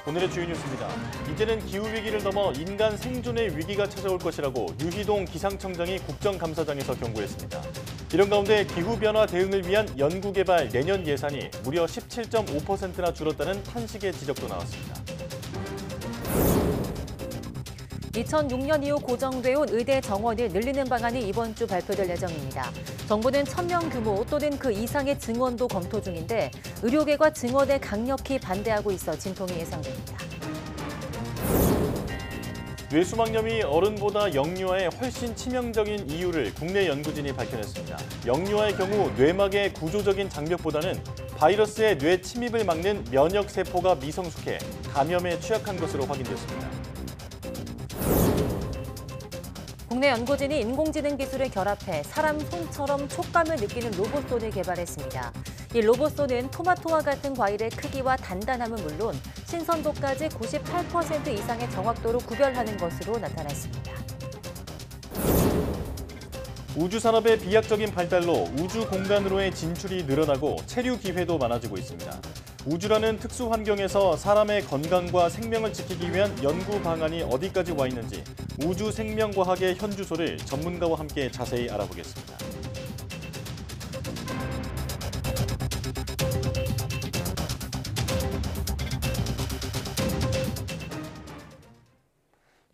오늘의 주요 뉴스입니다. 이제는 기후위기를 넘어 인간 생존의 위기가 찾아올 것이라고 유희동 기상청장이 국정감사장에서 경고했습니다. 이런 가운데 기후변화 대응을 위한 연구개발 내년 예산이 무려 17.5%나 줄었다는 탄식의 지적도 나왔습니다. 2006년 이후 고정돼온 의대 정원을 늘리는 방안이 이번 주 발표될 예정입니다. 정부는 1,000명 규모 또는 그 이상의 증원도 검토 중인데 의료계가 증원에 강력히 반대하고 있어 진통이 예상됩니다. 뇌수막염이 어른보다 영유아에 훨씬 치명적인 이유를 국내 연구진이 밝혀냈습니다. 영유아의 경우 뇌막의 구조적인 장벽보다는 바이러스의 뇌 침입을 막는 면역세포가 미성숙해 감염에 취약한 것으로 확인됐습니다. 국내 연구진이 인공지능 기술을 결합해 사람 손처럼 촉감을 느끼는 로봇손을 개발했습니다. 이 로봇손은 토마토와 같은 과일의 크기와 단단함은 물론 신선도까지 98% 이상의 정확도로 구별하는 것으로 나타났습니다. 우주산업의 비약적인 발달로 우주 공간으로의 진출이 늘어나고 체류 기회도 많아지고 있습니다. 우주라는 특수 환경에서 사람의 건강과 생명을 지키기 위한 연구 방안이 어디까지 와 있는지 우주 생명과학의 현주소를 전문가와 함께 자세히 알아보겠습니다.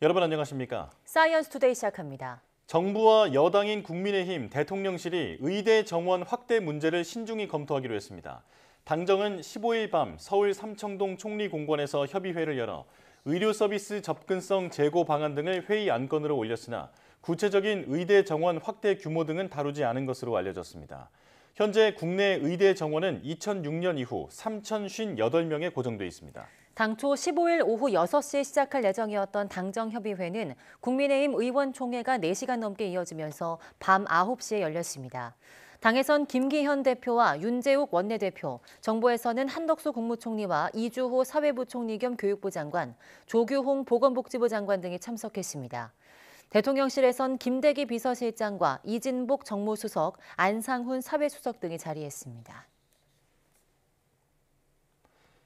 여러분 안녕하십니까? 사이언스 투데이 시작합니다. 정부와 여당인 국민의힘 대통령실이 의대 정원 확대 문제를 신중히 검토하기로 했습니다. 당정은 15일 밤 서울 삼청동 총리공관에서 협의회를 열어 의료 서비스 접근성 제고 방안 등을 회의 안건으로 올렸으나 구체적인 의대 정원 확대 규모 등은 다루지 않은 것으로 알려졌습니다. 현재 국내 의대 정원은 2006년 이후 3,058명에 고정돼 있습니다. 당초 15일 오후 6시에 시작할 예정이었던 당정협의회는 국민의힘 의원총회가 4시간 넘게 이어지면서 밤 9시에 열렸습니다. 당에선 김기현 대표와 윤재욱 원내대표, 정부에서는 한덕수 국무총리와 이주호 사회부총리 겸 교육부 장관, 조규홍 보건복지부 장관 등이 참석했습니다. 대통령실에선 김대기 비서실장과 이진복 정무수석, 안상훈 사회수석 등이 자리했습니다.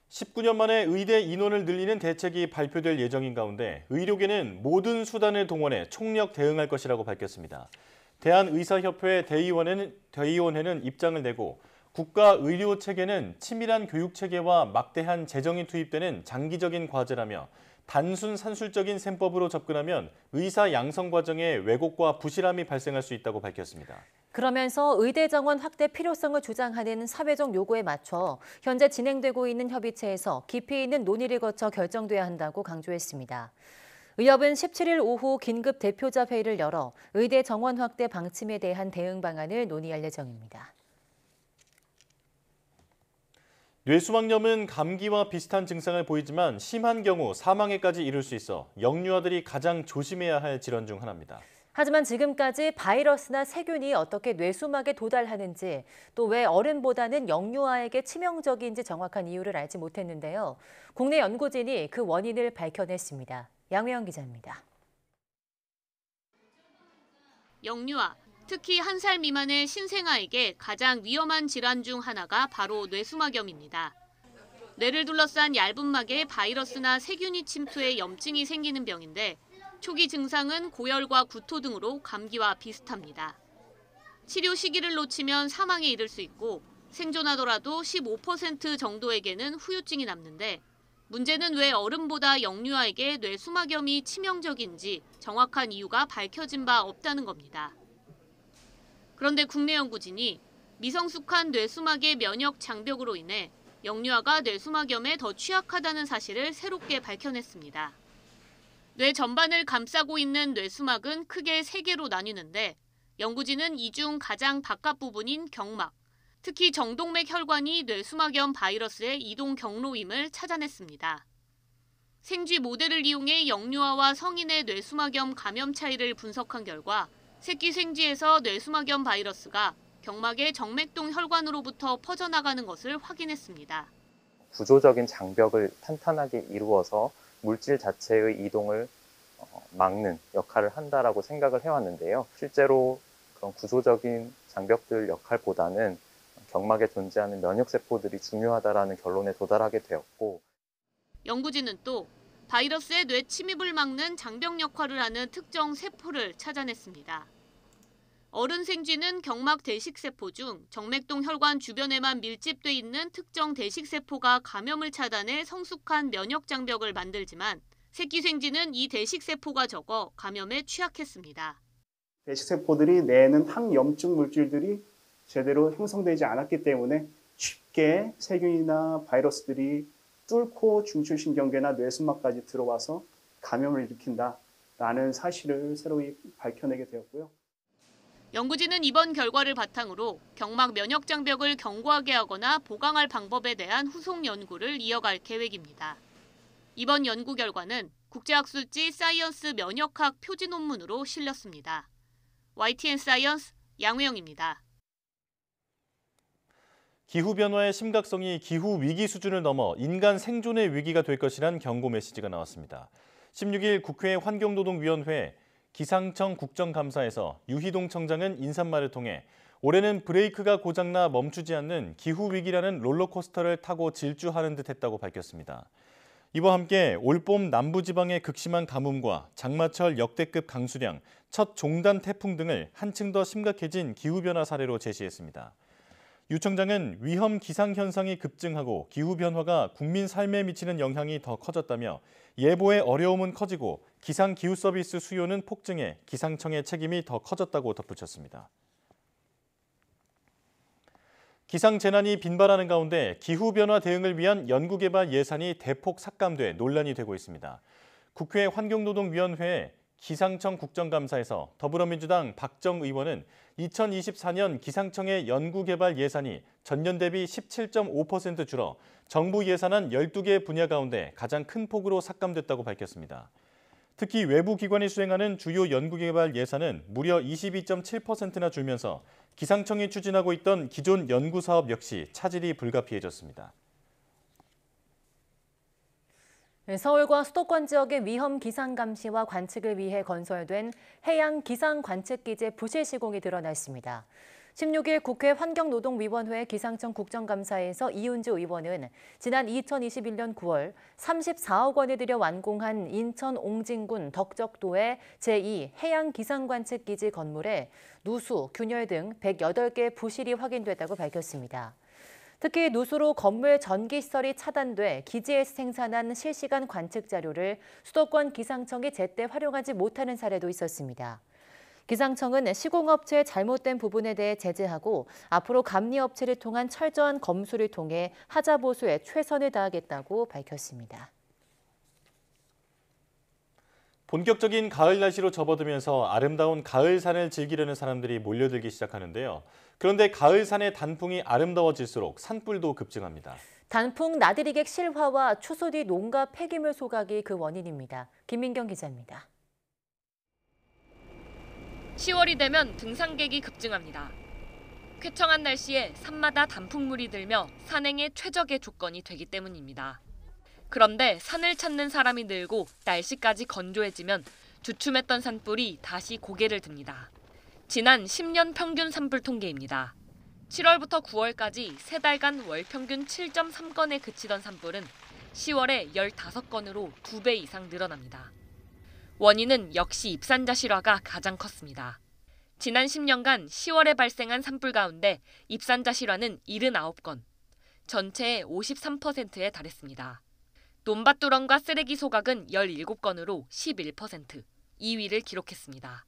19년 만에 의대 인원을 늘리는 대책이 발표될 예정인 가운데 의료계는 모든 수단을 동원해 총력 대응할 것이라고 밝혔습니다. 대한의사협회 대의원회는 입장을 내고 국가의료체계는 치밀한 교육체계와 막대한 재정이 투입되는 장기적인 과제라며 단순 산술적인 셈법으로 접근하면 의사 양성 과정에 왜곡과 부실함이 발생할 수 있다고 밝혔습니다. 그러면서 의대 정원 확대 필요성을 주장하는 사회적 요구에 맞춰 현재 진행되고 있는 협의체에서 깊이 있는 논의를 거쳐 결정돼야 한다고 강조했습니다. 의협은 17일 오후 긴급 대표자 회의를 열어 의대 정원 확대 방침에 대한 대응 방안을 논의할 예정입니다. 뇌수막염은 감기와 비슷한 증상을 보이지만 심한 경우 사망에까지 이를 수 있어 영유아들이 가장 조심해야 할 질환 중 하나입니다. 하지만 지금까지 바이러스나 세균이 어떻게 뇌수막에 도달하는지 또 왜 어른보다는 영유아에게 치명적인지 정확한 이유를 알지 못했는데요. 국내 연구진이 그 원인을 밝혀냈습니다. 양회영 기자입니다. 영유아, 특히 1살 미만의 신생아에게 가장 위험한 질환 중 하나가 바로 뇌수막염입니다. 뇌를 둘러싼 얇은 막에 바이러스나 세균이 침투해 염증이 생기는 병인데 초기 증상은 고열과 구토 등으로 감기와 비슷합니다. 치료 시기를 놓치면 사망에 이를 수 있고 생존하더라도 15% 정도에게는 후유증이 남는데 문제는 왜 어른보다 영유아에게 뇌수막염이 치명적인지 정확한 이유가 밝혀진 바 없다는 겁니다. 그런데 국내 연구진이 미성숙한 뇌수막의 면역 장벽으로 인해 영유아가 뇌수막염에 더 취약하다는 사실을 새롭게 밝혀냈습니다. 뇌 전반을 감싸고 있는 뇌수막은 크게 3개로 나뉘는데 연구진은 이 중 가장 바깥 부분인 경막, 특히 정동맥 혈관이 뇌수막염 바이러스의 이동 경로임을 찾아냈습니다. 생쥐 모델을 이용해 영유아와 성인의 뇌수막염 감염 차이를 분석한 결과 새끼 생쥐에서 뇌수막염 바이러스가 경막의 정맥동 혈관으로부터 퍼져나가는 것을 확인했습니다. 구조적인 장벽을 탄탄하게 이루어서 물질 자체의 이동을 막는 역할을 한다라고 생각을 해왔는데요. 실제로 그런 구조적인 장벽들 역할보다는 경막에 존재하는 면역세포들이 중요하다라는 결론에 도달하게 되었고 연구진은 또 바이러스의 뇌 침입을 막는 장벽 역할을 하는 특정 세포를 찾아냈습니다. 어른 생쥐는 경막 대식세포 중 정맥동 혈관 주변에만 밀집돼 있는 특정 대식세포가 감염을 차단해 성숙한 면역 장벽을 만들지만 새끼 생쥐는 이 대식세포가 적어 감염에 취약했습니다. 대식세포들이 내는 항염증 물질들이 제대로 형성되지 않았기 때문에 쉽게 세균이나 바이러스들이 뚫고 중추신경계나 뇌수막까지 들어와서 감염을 일으킨다라는 사실을 새로이 밝혀내게 되었고요. 연구진은 이번 결과를 바탕으로 경막 면역 장벽을 견고하게 하거나 보강할 방법에 대한 후속 연구를 이어갈 계획입니다. 이번 연구 결과는 국제학술지 사이언스 면역학 표지 논문으로 실렸습니다. YTN 사이언스 양우영입니다. 기후변화의 심각성이 기후 위기 수준을 넘어 인간 생존의 위기가 될 것이란 경고 메시지가 나왔습니다. 16일 국회 환경노동위원회 기상청 국정감사에서 유희동 청장은 인사말을 통해 올해는 브레이크가 고장나 멈추지 않는 기후위기라는 롤러코스터를 타고 질주하는 듯 했다고 밝혔습니다. 이와 함께 올봄 남부지방의 극심한 가뭄과 장마철 역대급 강수량, 첫 종단 태풍 등을 한층 더 심각해진 기후변화 사례로 제시했습니다. 유 청장은 위험 기상 현상이 급증하고 기후변화가 국민 삶에 미치는 영향이 더 커졌다며 예보의 어려움은 커지고 기상 기후 서비스 수요는 폭증해 기상청의 책임이 더 커졌다고 덧붙였습니다. 기상재난이 빈발하는 가운데 기후변화 대응을 위한 연구개발 예산이 대폭 삭감돼 논란이 되고 있습니다. 국회 환경노동위원회 기상청 국정감사에서 더불어민주당 박정 의원은 2024년 기상청의 연구개발 예산이 전년 대비 17.5% 줄어 정부 예산안 12개 분야 가운데 가장 큰 폭으로 삭감됐다고 밝혔습니다. 특히 외부 기관이 수행하는 주요 연구개발 예산은 무려 22.7%나 줄면서 기상청이 추진하고 있던 기존 연구사업 역시 차질이 불가피해졌습니다. 서울과 수도권 지역의 위험 기상 감시와 관측을 위해 건설된 해양 기상 관측기지 부실 시공이 드러났습니다. 16일 국회 환경노동위원회 기상청 국정감사에서 이윤주 의원은 지난 2021년 9월 34억 원을 들여 완공한 인천 옹진군 덕적도의 제2 해양기상관측기지 건물에 누수, 균열 등 108개 부실이 확인됐다고 밝혔습니다. 특히 누수로 건물 전기시설이 차단돼 기지에서 생산한 실시간 관측 자료를 수도권 기상청이 제때 활용하지 못하는 사례도 있었습니다. 기상청은 시공업체의 잘못된 부분에 대해 제재하고 앞으로 감리업체를 통한 철저한 검수를 통해 하자 보수에 최선을 다하겠다고 밝혔습니다. 본격적인 가을 날씨로 접어들면서 아름다운 가을산을 즐기려는 사람들이 몰려들기 시작하는데요. 그런데 가을산의 단풍이 아름다워질수록 산불도 급증합니다. 단풍 나들이객 실화와 추수 뒤 농가 폐기물 소각이 그 원인입니다. 김민경 기자입니다. 10월이 되면 등산객이 급증합니다. 쾌청한 날씨에 산마다 단풍물이 들며 산행의 최적의 조건이 되기 때문입니다. 그런데 산을 찾는 사람이 늘고 날씨까지 건조해지면 주춤했던 산불이 다시 고개를 듭니다. 지난 10년 평균 산불 통계입니다. 7월부터 9월까지 3달간 월 평균 7.3건에 그치던 산불은 10월에 15건으로 2배 이상 늘어납니다. 원인은 역시 입산자 실화가 가장 컸습니다. 지난 10년간 10월에 발생한 산불 가운데 입산자 실화는 79건, 전체의 53%에 달했습니다. 논밭두렁과 쓰레기 소각은 17건으로 11%, 2위를 기록했습니다.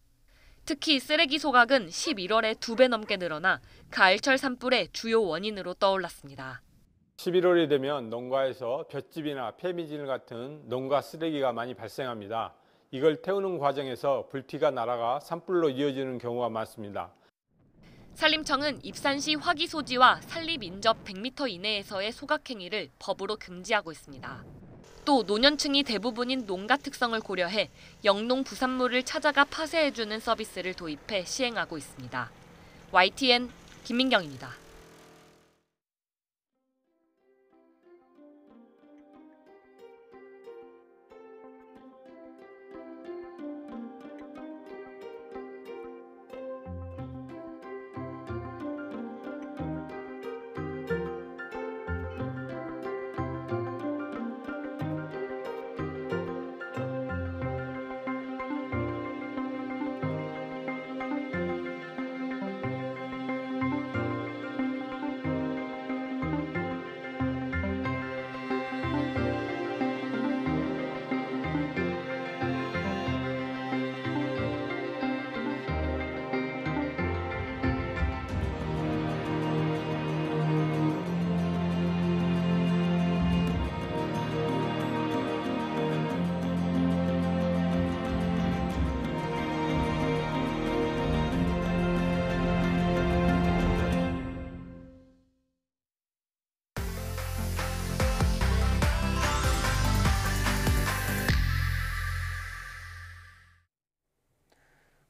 특히 쓰레기 소각은 11월에 2배 넘게 늘어나 가을철 산불의 주요 원인으로 떠올랐습니다. 11월이 되면 농가에서 볏짚이나 폐미질 같은 농가 쓰레기가 많이 발생합니다. 이걸 태우는 과정에서 불티가 날아가 산불로 이어지는 경우가 많습니다. 산림청은 입산 시 화기 소지와 산립 인접 100m 이내에서의 소각 행위를 법으로 금지하고 있습니다. 또 노년층이 대부분인 농가 특성을 고려해 영농 부산물을 찾아가 파쇄해주는 서비스를 도입해 시행하고 있습니다. YTN 김민경입니다.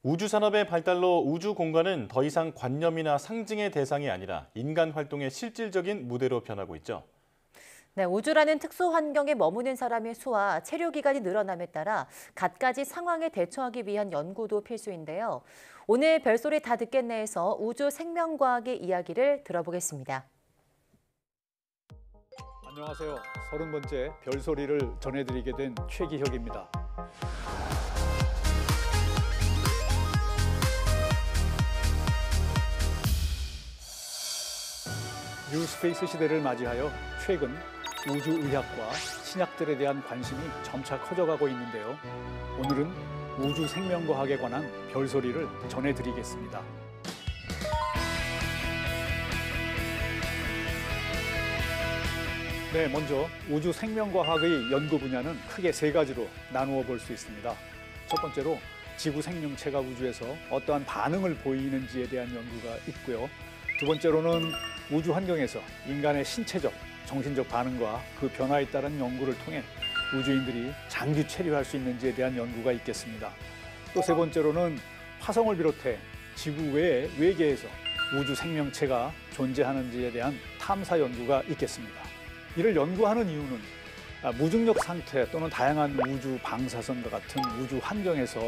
우주 산업의 발달로 우주 공간은 더 이상 관념이나 상징의 대상이 아니라 인간 활동의 실질적인 무대로 변하고 있죠. 네, 우주라는 특수 환경에 머무는 사람의 수와 체류 기간이 늘어남에 따라 갖가지 상황에 대처하기 위한 연구도 필수인데요. 오늘 별소리 다 듣겠네에서 우주 생명과학의 이야기를 들어보겠습니다. 안녕하세요. 30번째 별소리를 전해드리게 된 최기혁입니다. 뉴스페이스 시대를 맞이하여 최근 우주의학과 신약들에 대한 관심이 점차 커져가고 있는데요. 오늘은 우주 생명과학에 관한 별소리를 전해드리겠습니다. 네, 먼저 우주 생명과학의 연구 분야는 크게 세 가지로 나누어 볼 수 있습니다. 첫 번째로 지구 생명체가 우주에서 어떠한 반응을 보이는지에 대한 연구가 있고요. 두 번째로는 우주 환경에서 인간의 신체적, 정신적 반응과 그 변화에 따른 연구를 통해 우주인들이 장기 체류할 수 있는지에 대한 연구가 있겠습니다. 또 세 번째로는 화성을 비롯해 지구 외의 외계에서 우주 생명체가 존재하는지에 대한 탐사 연구가 있겠습니다. 이를 연구하는 이유는 무중력 상태 또는 다양한 우주 방사선과 같은 우주 환경에서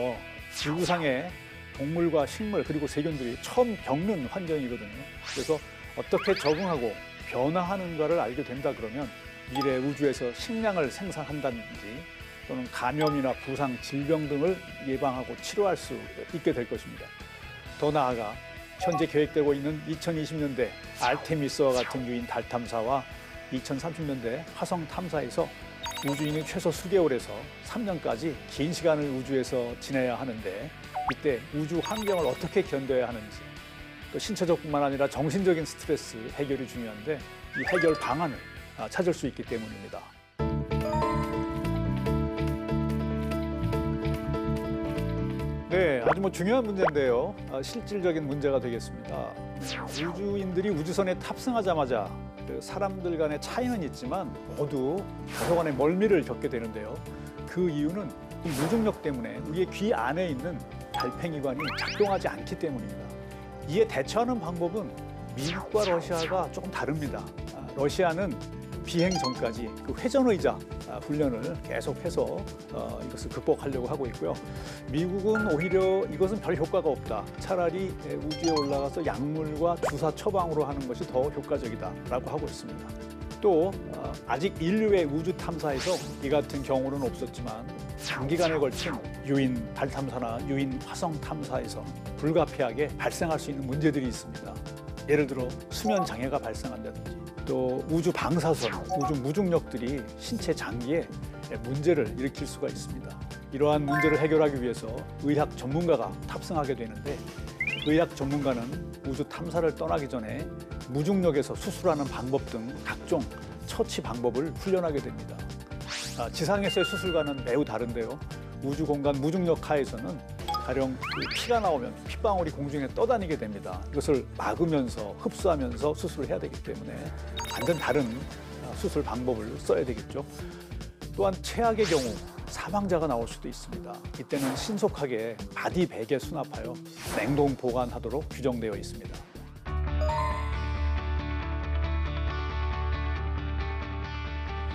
지구상의 동물과 식물 그리고 세균들이 처음 겪는 환경이거든요. 그래서 어떻게 적응하고 변화하는가를 알게 된다 그러면 미래 우주에서 식량을 생산한다든지 또는 감염이나 부상, 질병 등을 예방하고 치료할 수 있게 될 것입니다. 더 나아가 현재 계획되고 있는 2020년대 아르테미스와 같은 유인 달 탐사와 2030년대 화성 탐사에서 우주인이 최소 수개월에서 3년까지 긴 시간을 우주에서 지내야 하는데 이때 우주 환경을 어떻게 견뎌야 하는지 또 신체적뿐만 아니라 정신적인 스트레스 해결이 중요한데 이 해결 방안을 찾을 수 있기 때문입니다. 네, 아주 중요한 문제인데요. 실질적인 문제가 되겠습니다. 우주인들이 우주선에 탑승하자마자 사람들 간의 차이는 있지만 모두 다소간의 멀미를 겪게 되는데요. 그 이유는 무중력 때문에 우리의 귀 안에 있는 달팽이관이 작동하지 않기 때문입니다. 이에 대처하는 방법은 미국과 러시아가 조금 다릅니다. 러시아는 비행 전까지 그 회전의자 훈련을 계속해서 이것을 극복하려고 하고 있고요. 미국은 오히려 이것은 별 효과가 없다. 차라리 우주에 올라가서 약물과 주사 처방으로 하는 것이 더 효과적이다라고 하고 있습니다. 또 아직 인류의 우주 탐사에서 이 같은 경우는 없었지만 장기간에 걸친 유인 달 탐사나 유인 화성 탐사에서 불가피하게 발생할 수 있는 문제들이 있습니다. 예를 들어 수면 장애가 발생한다든지 또 우주 방사선, 우주 무중력들이 신체 장기에 문제를 일으킬 수가 있습니다. 이러한 문제를 해결하기 위해서 의학 전문가가 탑승하게 되는데 의학 전문가는 우주 탐사를 떠나기 전에 무중력에서 수술하는 방법 등 각종 처치 방법을 훈련하게 됩니다. 지상에서의 수술과는 매우 다른데요. 우주 공간 무중력 하에서는 가령 피가 나오면 핏방울이 공중에 떠다니게 됩니다. 이것을 막으면서 흡수하면서 수술을 해야 되기 때문에 완전 다른 수술 방법을 써야 되겠죠. 또한 최악의 경우 사망자가 나올 수도 있습니다. 이때는 신속하게 바디백에 수납하여 냉동 보관하도록 규정되어 있습니다.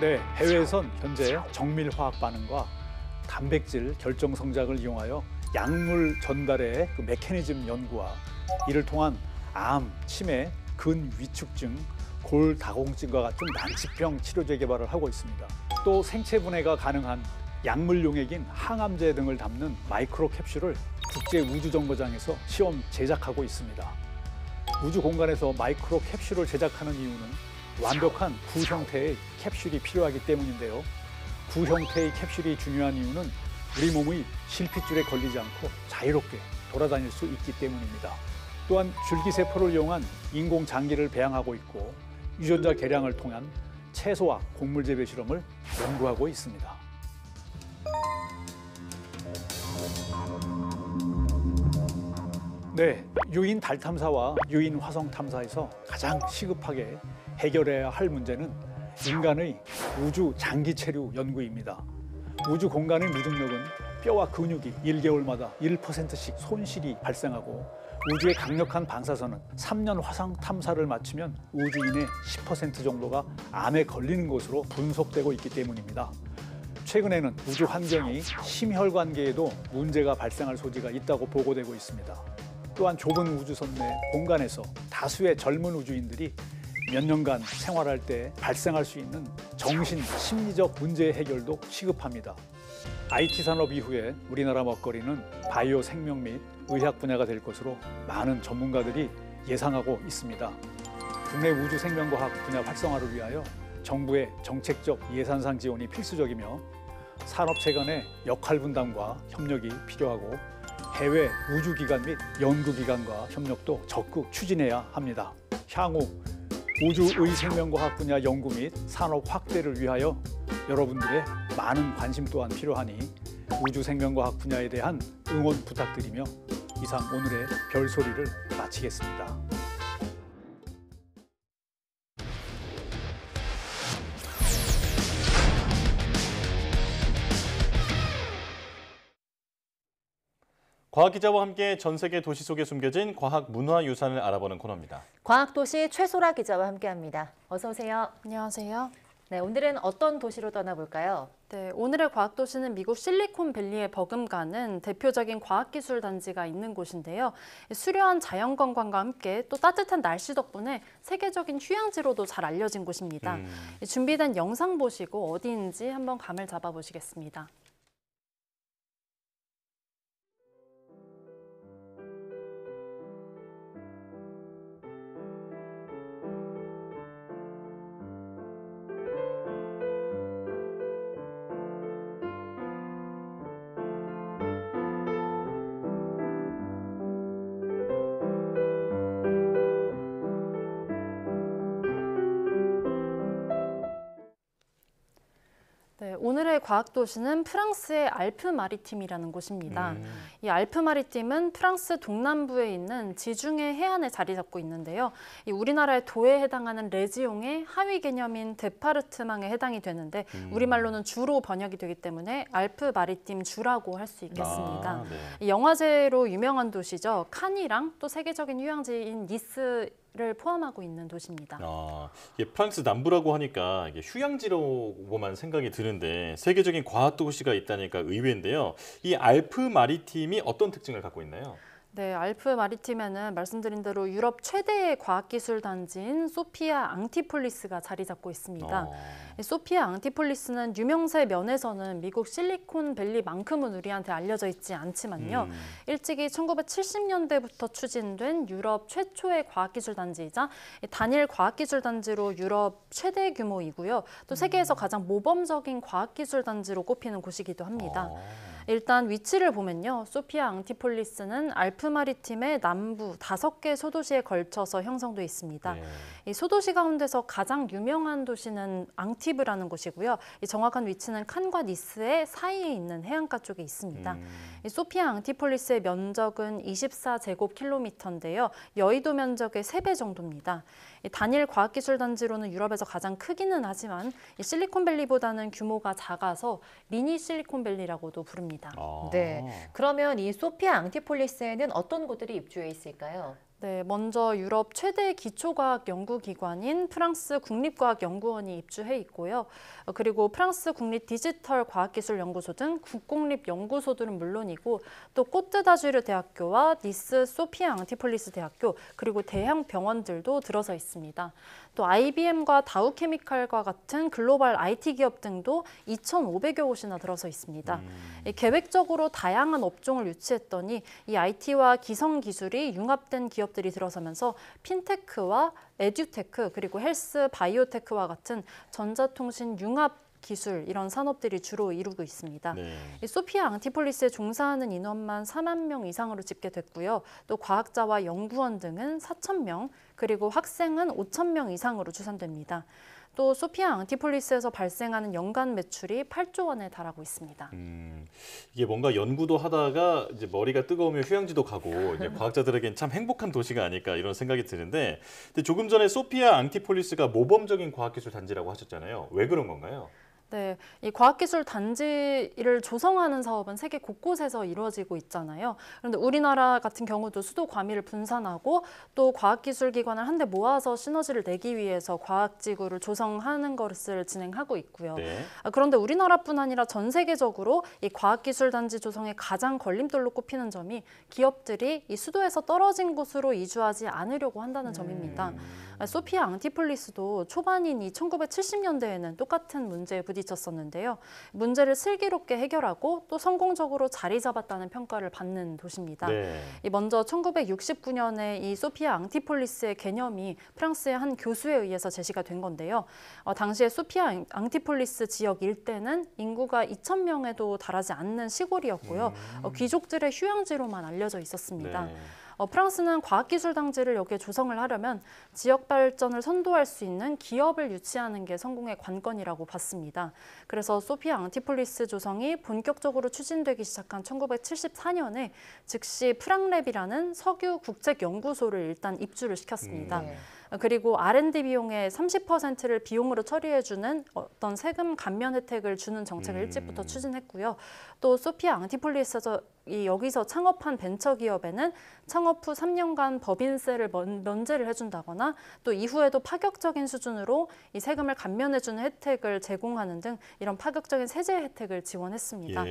네, 해외에선 현재 정밀화학 반응과 단백질 결정 성장을 이용하여 약물 전달의 그 메커니즘 연구와 이를 통한 암, 치매, 근위축증, 골다공증과 같은 난치병 치료제 개발을 하고 있습니다. 또 생체 분해가 가능한 약물 용액인 항암제 등을 담는 마이크로 캡슐을 국제 우주정거장에서 시험 제작하고 있습니다. 우주 공간에서 마이크로 캡슐을 제작하는 이유는 완벽한 구 형태의 캡슐이 필요하기 때문인데요. 구 형태의 캡슐이 중요한 이유는 우리 몸의 실핏줄에 걸리지 않고 자유롭게 돌아다닐 수 있기 때문입니다. 또한 줄기세포를 이용한 인공장기를 배양하고 있고 유전자 개량을 통한 채소와 곡물 재배 실험을 연구하고 있습니다. 네, 유인 달 탐사와 유인 화성 탐사에서 가장 시급하게 해결해야 할 문제는 인간의 우주 장기 체류 연구입니다. 우주 공간의 무중력은 뼈와 근육이 1개월마다 1%씩 손실이 발생하고 우주의 강력한 방사선은 3년 화성 탐사를 마치면 우주인의 10% 정도가 암에 걸리는 것으로 분석되고 있기 때문입니다. 최근에는 우주 환경이 심혈관계에도 문제가 발생할 소지가 있다고 보고되고 있습니다. 또한 좁은 우주선 내 공간에서 다수의 젊은 우주인들이 몇 년간 생활할 때 발생할 수 있는 정신, 심리적 문제 해결도 시급합니다. IT 산업 이후에 우리나라 먹거리는 바이오 생명 및 의학 분야가 될 것으로 많은 전문가들이 예상하고 있습니다. 국내 우주 생명과학 분야 활성화를 위하여 정부의 정책적 예산상 지원이 필수적이며 산업체 간의 역할 분담과 협력이 필요하고 해외 우주기관 및 연구기관과 협력도 적극 추진해야 합니다. 향후 우주의 생명과학 분야 연구 및 산업 확대를 위하여 여러분들의 많은 관심 또한 필요하니 우주 생명과학 분야에 대한 응원 부탁드리며 이상 오늘의 별소리를 마치겠습니다. 과학기자와 함께 전 세계 도시 속에 숨겨진 과학 문화유산을 알아보는 코너입니다. 과학도시 최소라 기자와 함께합니다. 어서 오세요. 안녕하세요. 네, 오늘은 어떤 도시로 떠나볼까요? 네, 오늘의 과학도시는 미국 실리콘밸리에 버금가는 대표적인 과학기술 단지가 있는 곳인데요. 수려한 자연관광과 함께 또 따뜻한 날씨 덕분에 세계적인 휴양지로도 잘 알려진 곳입니다. 준비된 영상 보시고 어디인지 한번 감을 잡아보시겠습니다. 네, 오늘의 과학도시는 프랑스의 알프마리팀이라는 곳입니다. 이 알프마리팀은 프랑스 동남부에 있는 지중해 해안에 자리 잡고 있는데요. 이 우리나라의 도에 해당하는 레지옹의 하위 개념인 데파르트망에 해당이 되는데 우리말로는 주로 번역이 되기 때문에 알프마리팀 주라고 할 수 있겠습니다. 이 영화제로 유명한 도시죠. 칸이랑 또 세계적인 휴양지인 니스를 포함하고 있는 도시입니다. 이게 프랑스 남부라고 하니까 이게 휴양지로만 생각이 드는데 세계적인 과학 도시가 있다니까 의외인데요. 이 알프 마리팀이 어떤 특징을 갖고 있나요? 네, 알프마리팀에는 말씀드린 대로 유럽 최대의 과학기술 단지인 소피아 앙티폴리스가 자리 잡고 있습니다. 소피아 앙티폴리스는 유명세 면에서는 미국 실리콘밸리만큼은 우리한테 알려져 있지 않지만요. 일찍이 1970년대부터 추진된 유럽 최초의 과학기술 단지이자 단일 과학기술 단지로 유럽 최대 규모이고요. 또 세계에서 가장 모범적인 과학기술 단지로 꼽히는 곳이기도 합니다. 일단 위치를 보면요. 소피아 앙티폴리스는 알프마리팀의 남부 5개 소도시에 걸쳐서 형성돼 있습니다. 이 소도시 가운데서 가장 유명한 도시는 앙티브라는 곳이고요. 이 정확한 위치는 칸과 니스의 사이에 있는 해안가 쪽에 있습니다. 이 소피아 앙티폴리스의 면적은 24제곱킬로미터인데요. 여의도 면적의 3배 정도입니다. 이 단일 과학기술단지로는 유럽에서 가장 크기는 하지만 이 실리콘밸리보다는 규모가 작아서 미니 실리콘밸리라고도 부릅니다. 네, 그러면 이 소피아 앙티폴리스에는 어떤 곳들이 입주해 있을까요? 네, 먼저 유럽 최대 기초과학 연구기관인 프랑스 국립과학연구원이 입주해 있고요. 그리고 프랑스 국립 디지털 과학기술연구소 등 국공립 연구소들은 물론이고 또 꼬트다주르 대학교와 니스 소피아 앙티폴리스 대학교 그리고 대형 병원들도 들어서 있습니다. 또 IBM과 다우케미칼과 같은 글로벌 IT 기업 등도 2,500여 곳이나 들어서 있습니다. 계획적으로 다양한 업종을 유치했더니 이 IT와 기성 기술이 융합된 기업들이 들어서면서 핀테크와 에듀테크 그리고 헬스 바이오테크와 같은 전자통신 융합 기술 이런 산업들이 주로 이루고 있습니다. 이 소피아 앙티폴리스에 종사하는 인원만 4만 명 이상으로 집계됐고요. 또 과학자와 연구원 등은 4,000명 그리고 학생은 5,000명 이상으로 추산됩니다. 또 소피아 앙티폴리스에서 발생하는 연간 매출이 8조 원에 달하고 있습니다. 이게 뭔가 연구도 하다가 이제 머리가 뜨거우면 휴양지도 가고 이제 과학자들에겐 참 행복한 도시가 아닐까 이런 생각이 드는데 근데 조금 전에 소피아 앙티폴리스가 모범적인 과학기술 단지라고 하셨잖아요. 왜 그런 건가요? 네, 이 과학기술 단지를 조성하는 사업은 세계 곳곳에서 이루어지고 있잖아요. 그런데 우리나라 같은 경우도 수도 과밀을 분산하고 또 과학기술기관을 한데 모아서 시너지를 내기 위해서 과학지구를 조성하는 것을 진행하고 있고요. 네. 그런데 우리나라뿐 아니라 전 세계적으로 이 과학기술 단지 조성의 가장 걸림돌로 꼽히는 점이 기업들이 이 수도에서 떨어진 곳으로 이주하지 않으려고 한다는 점입니다. 소피아 앙티폴리스도 초반인 이 1970년대에는 똑같은 문제에 부딪혔었는데요. 문제를 슬기롭게 해결하고 또 성공적으로 자리 잡았다는 평가를 받는 도시입니다. 네. 먼저 1969년에 이 소피아 앙티폴리스의 개념이 프랑스의 한 교수에 의해서 제시가 된 건데요. 당시에 소피아 앙티폴리스 지역 일대는 인구가 2,000명에도 달하지 않는 시골이었고요. 귀족들의 휴양지로만 알려져 있었습니다. 네. 프랑스는 과학기술 단지를 여기에 조성을 하려면 지역 발전을 선도할 수 있는 기업을 유치하는 게 성공의 관건이라고 봤습니다. 그래서 소피아 앙티폴리스 조성이 본격적으로 추진되기 시작한 1974년에 즉시 프랑랩이라는 석유 국책연구소를 일단 입주를 시켰습니다. 그리고 R&D 비용의 30%를 비용으로 처리해주는 어떤 세금 감면 혜택을 주는 정책을 일찍부터 추진했고요. 또 소피아 앙티폴리스에서 여기서 창업한 벤처기업에는 창업 후 3년간 법인세를 면제를 해준다거나 또 이후에도 파격적인 수준으로 이 세금을 감면해주는 혜택을 제공하는 등 이런 파격적인 세제 혜택을 지원했습니다.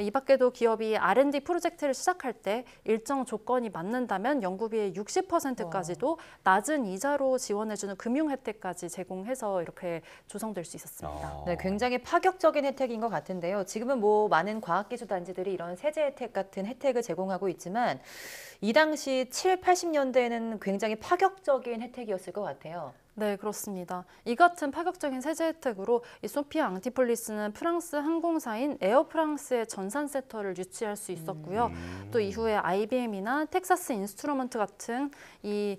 이 밖에도 기업이 R&D 프로젝트를 시작할 때 일정 조건이 맞는다면 연구비의 60%까지도 낮은 이자로 지원해주는 금융 혜택까지 제공해서 이렇게 조성될 수 있었습니다. 네, 굉장히 파격적인 혜택인 것 같은데요. 지금은 뭐 많은 과학기술 단지들이 이런 세제 혜택 같은 혜택을 제공하고 있지만 이 당시 7, 80년대에는 굉장히 파격적인 혜택이었을 것 같아요. 네, 그렇습니다. 이 같은 파격적인 세제 혜택으로 이 소피아 앙티폴리스는 프랑스 항공사인 에어프랑스의 전산 센터를 유치할 수 있었고요. 또 이후에 IBM이나 텍사스 인스트루먼트 같은 이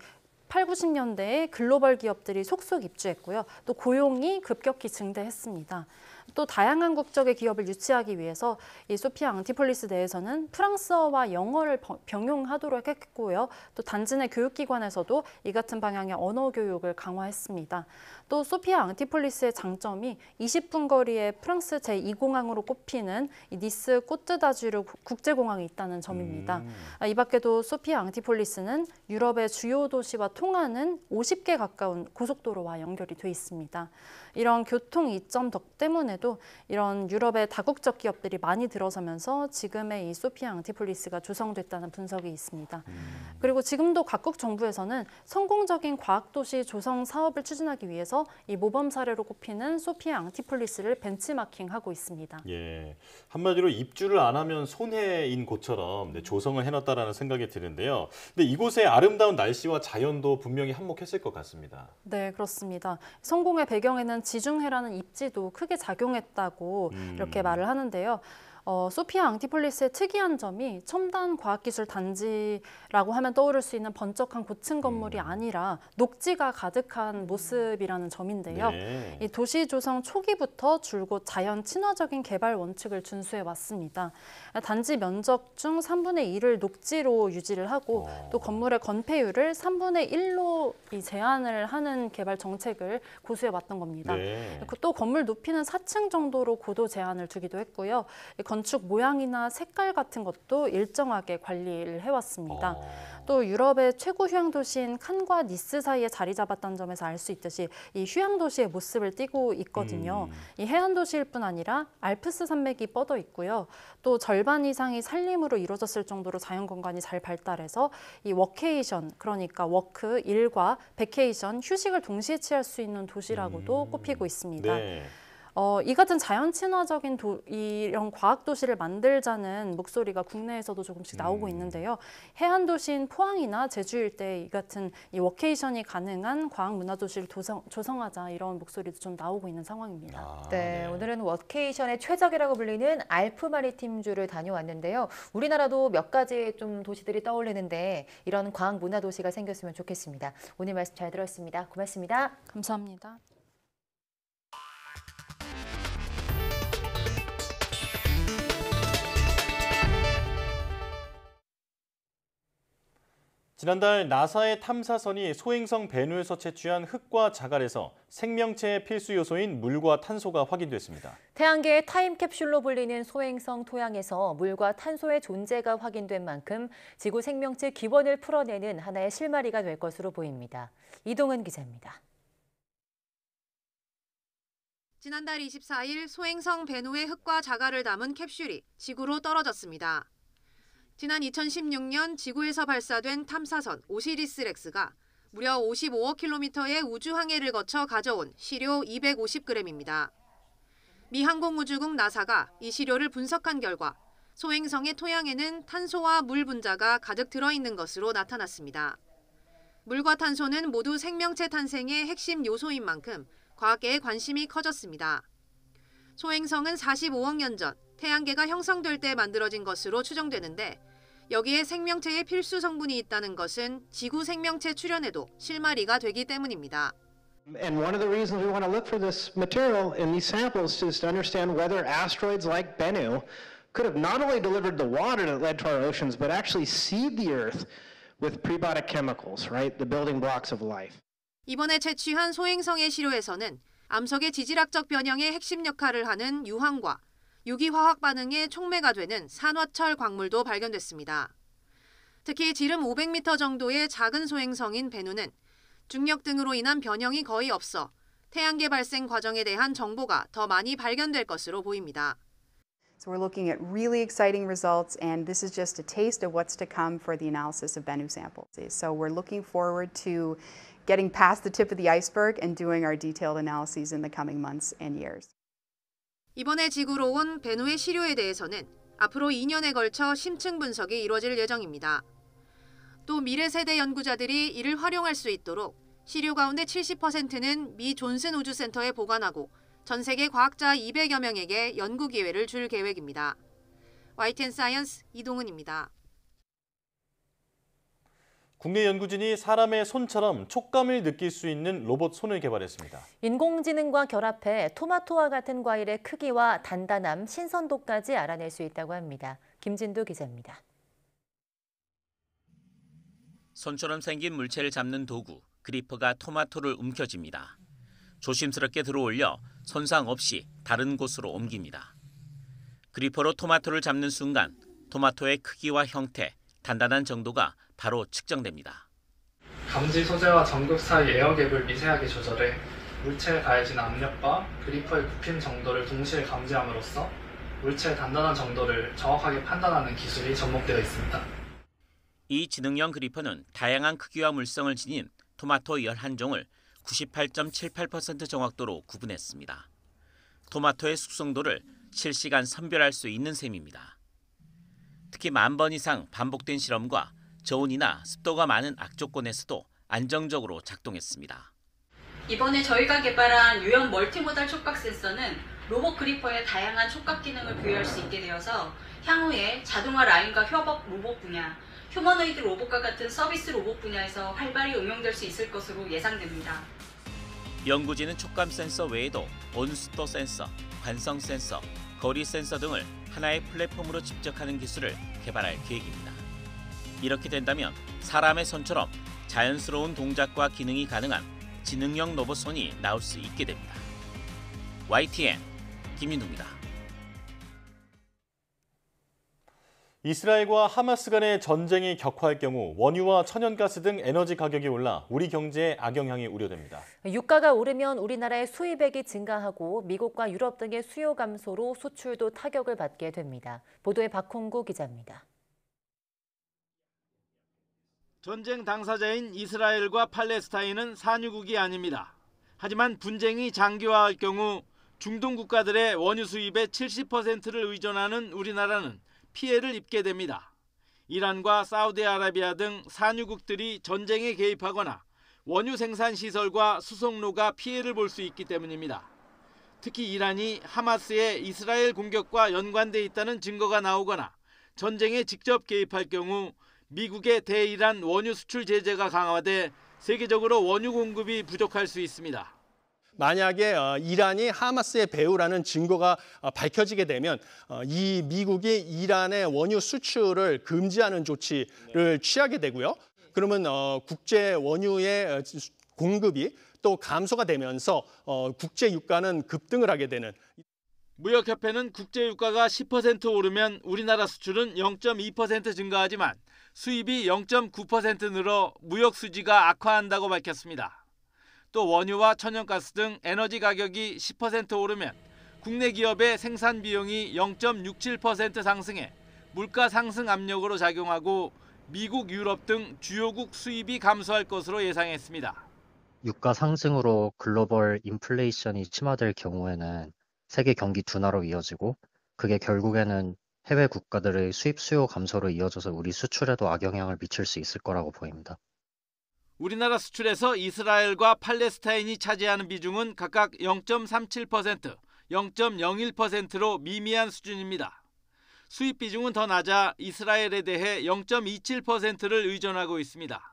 8, 90년대에 글로벌 기업들이 속속 입주했고요. 또 고용이 급격히 증대했습니다. 또 다양한 국적의 기업을 유치하기 위해서 이 소피아 앙티폴리스 내에서는 프랑스어와 영어를 병용하도록 했고요. 또 단지 내 교육기관에서도 이 같은 방향의 언어 교육을 강화했습니다. 또 소피아 앙티폴리스의 장점이 20분 거리에 프랑스 제2공항으로 꼽히는 이 니스 꼬뜨다주르 국제공항이 있다는 점입니다. 이 밖에도 소피아 앙티폴리스는 유럽의 주요 도시와 통하는 50개 가까운 고속도로와 연결이 돼 있습니다. 이런 교통 이점 덕 때문에도 이런 유럽의 다국적 기업들이 많이 들어서면서 지금의 이 소피아 앙티폴리스가 조성됐다는 분석이 있습니다. 그리고 지금도 각국 정부에서는 성공적인 과학도시 조성 사업을 추진하기 위해서 이 모범 사례로 꼽히는 소피아 앙티폴리스를 벤치마킹하고 있습니다. 예, 한마디로 입주를 안 하면 손해인 곳처럼 조성을 해놨다라는 생각이 드는데요. 근데 이곳의 아름다운 날씨와 자연도 분명히 한몫했을 것 같습니다. 네, 그렇습니다. 성공의 배경에는 지중해라는 입지도 크게 작용했다고 이렇게 말을 하는데요. 소피아 앙티폴리스의 특이한 점이 첨단 과학기술 단지라고 하면 떠오를 수 있는 번쩍한 고층 건물이 아니라 녹지가 가득한 모습이라는 점인데요. 네. 이 도시 조성 초기부터 줄곧 자연 친화적인 개발 원칙을 준수해 왔습니다. 단지 면적 중 3분의 1을 녹지로 유지를 하고 또 건물의 건폐율을 3분의 1로 제한을 하는 개발 정책을 고수해 왔던 겁니다. 네. 또 건물 높이는 4층 정도로 고도 제한을 두기도 했고요. 건축 모양이나 색깔 같은 것도 일정하게 관리를 해왔습니다. 또 유럽의 최고 휴양 도시인 칸과 니스 사이에 자리 잡았다는 점에서 알 수 있듯이 이 휴양 도시의 모습을 띠고 있거든요. 이 해안 도시일 뿐 아니라 알프스 산맥이 뻗어 있고요. 또 절반 이상이 산림으로 이루어졌을 정도로 자연 공간이 잘 발달해서 이 워케이션, 그러니까 워크, 일과 베케이션, 휴식을 동시에 취할 수 있는 도시라고도 꼽히고 있습니다. 네. 이 같은 자연 친화적인 이런 과학 도시를 만들자는 목소리가 국내에서도 조금씩 나오고 있는데요. 해안 도시인 포항이나 제주 일대 이 같은 이 워케이션이 가능한 과학 문화 도시를 조성하자 이런 목소리도 좀 나오고 있는 상황입니다. 네, 오늘은 워케이션의 최적이라고 불리는 알프 마리팀주를 다녀왔는데요. 우리나라도 몇 가지 좀 도시들이 떠올리는데 이런 과학 문화 도시가 생겼으면 좋겠습니다. 오늘 말씀 잘 들었습니다. 고맙습니다. 감사합니다. 지난달 나사의 탐사선이 소행성 베누에서 채취한 흙과 자갈에서 생명체의 필수 요소인 물과 탄소가 확인됐습니다. 태양계의 타임캡슐로 불리는 소행성 토양에서 물과 탄소의 존재가 확인된 만큼 지구 생명체 기원을 풀어내는 하나의 실마리가 될 것으로 보입니다. 이동은 기자입니다. 지난달 24일 소행성 베누의 흙과 자갈을 담은 캡슐이 지구로 떨어졌습니다. 지난 2016년 지구에서 발사된 탐사선 오시리스 렉스가 무려 55억 킬로미터의 우주 항해를 거쳐 가져온 시료 250g입니다. 미 항공우주국 나사가 이 시료를 분석한 결과 소행성의 토양에는 탄소와 물 분자가 가득 들어있는 것으로 나타났습니다. 물과 탄소는 모두 생명체 탄생의 핵심 요소인 만큼 과학계의 관심이 커졌습니다. 소행성은 45억 년 전 태양계가 형성될 때 만들어진 것으로 추정되는데 여기에 생명체의 필수 성분이 있다는 것은 지구 생명체 출현에도 실마리가 되기 때문입니다. And one of the reasons we want to look for this material in these samples is to understand whether asteroids like Bennu could have not only delivered the water that led to our oceans, but actually seed the Earth with prebiotic chemicals, right? The building blocks of life. 이번에 채취한 소행성의 시료에서는 암석의 지질학적 변형의 핵심 역할을 하는 유황과 유기화학 반응의 촉매가 되는 산화철 광물도 발견됐습니다. 특히 지름 500m 정도의 작은 소행성인 베누는 중력 등으로 인한 변형이 거의 없어 태양계 발생 과정에 대한 정보가 더 많이 발견될 것으로 보입니다. So we're looking at really exciting results, and this is just a taste of what's to come for the analysis of Bennu samples. So we're looking forward to getting past the tip of the iceberg and doing our detailed analyses in the coming months and years. 이번에 지구로 온 베누의 시료에 대해서는 앞으로 2년에 걸쳐 심층 분석이 이루어질 예정입니다. 또 미래 세대 연구자들이 이를 활용할 수 있도록 시료 가운데 70%는 미 존슨 우주센터에 보관하고 전 세계 과학자 200여 명에게 연구 기회를 줄 계획입니다. YTN 사이언스 이동은입니다. 국내 연구진이 사람의 손처럼 촉감을 느낄 수 있는 로봇 손을 개발했습니다. 인공지능과 결합해 토마토와 같은 과일의 크기와 단단함, 신선도까지 알아낼 수 있다고 합니다. 김진두 기자입니다. 손처럼 생긴 물체를 잡는 도구, 그리퍼가 토마토를 움켜쥡니다. 조심스럽게 들어올려 손상 없이 다른 곳으로 옮깁니다. 그리퍼로 토마토를 잡는 순간 토마토의 크기와 형태, 단단한 정도가 바로 측정됩니다. 감지 소재와 전극 사이 에어갭을 미세하게 조절해 물체에 가해진 압력과 그리퍼의 굽힘 정도를 동시에 감지함으로써 물체의 단단한 정도를 정확하게 판단하는 기술이 접목되어 있습니다. 이 지능형 그리퍼는 다양한 크기와 물성을 지닌 토마토 11종을 98.78% 정확도로 구분했습니다. 토마토의 숙성도를 실시간 선별할 수 있는 셈입니다. 특히 10,000번 이상 반복된 실험과 저온이나 습도가 많은 악조건에서도 안정적으로 작동했습니다. 이번에 저희가 개발한 유형 멀티모달 촉각 센서는 로봇 그리퍼의 다양한 촉각 기능을 부여할 수 있게 되어서 향후에 자동화 라인과 협업 로봇 분야, 휴머노이드 로봇과 같은 서비스 로봇 분야에서 활발히 응용될 수 있을 것으로 예상됩니다. 연구진은 촉감 센서 외에도 온습도 센서, 관성 센서, 거리 센서 등을 하나의 플랫폼으로 집적하는 기술을 개발할 계획입니다. 이렇게 된다면 사람의 손처럼 자연스러운 동작과 기능이 가능한 지능형 로봇 손이 나올 수 있게 됩니다. YTN 김민두입니다. 이스라엘과 하마스 간의 전쟁이 격화할 경우 원유와 천연가스 등 에너지 가격이 올라 우리 경제에 악영향이 우려됩니다. 유가가 오르면 우리나라의 수입액이 증가하고 미국과 유럽 등의 수요 감소로 수출도 타격을 받게 됩니다. 보도에 박홍구 기자입니다. 전쟁 당사자인 이스라엘과 팔레스타인은 산유국이 아닙니다. 하지만 분쟁이 장기화할 경우 중동 국가들의 원유 수입의 70%를 의존하는 우리나라는 피해를 입게 됩니다. 이란과 사우디아라비아 등 산유국들이 전쟁에 개입하거나 원유 생산 시설과 수송로가 피해를 볼 수 있기 때문입니다. 특히 이란이 하마스의 이스라엘 공격과 연관돼 있다는 증거가 나오거나 전쟁에 직접 개입할 경우 미국의 대이란 원유 수출 제재가 강화돼 세계적으로 원유 공급이 부족할 수 있습니다. 만약에 이란이 하마스의 배후라는 증거가 밝혀지게 되면 이 미국이 이란의 원유 수출을 금지하는 조치를 취하게 되고요. 그러면 국제 원유의 공급이 또 감소가 되면서 국제 유가는 급등을 하게 되는. 무역협회는 국제유가가 10% 오르면 우리나라 수출은 0.2% 증가하지만 수입이 0.9% 늘어 무역 수지가 악화한다고 밝혔습니다. 또 원유와 천연가스 등 에너지 가격이 10% 오르면 국내 기업의 생산 비용이 0.67% 상승해 물가 상승 압력으로 작용하고 미국, 유럽 등 주요국 수입이 감소할 것으로 예상했습니다. 유가 상승으로 글로벌 인플레이션이 심화될 경우에는 세계 경기 둔화로 이어지고 그게 결국에는 해외 국가들의 수입 수요 감소로 이어져서 우리 수출에도 악영향을 미칠 수 있을 거라고 보입니다. 우리나라 수출에서 이스라엘과 팔레스타인이 차지하는 비중은 각각 0.37%, 0.01%로 미미한 수준입니다. 수입 비중은 더 낮아 이스라엘에 대해 0.27%를 의존하고 있습니다.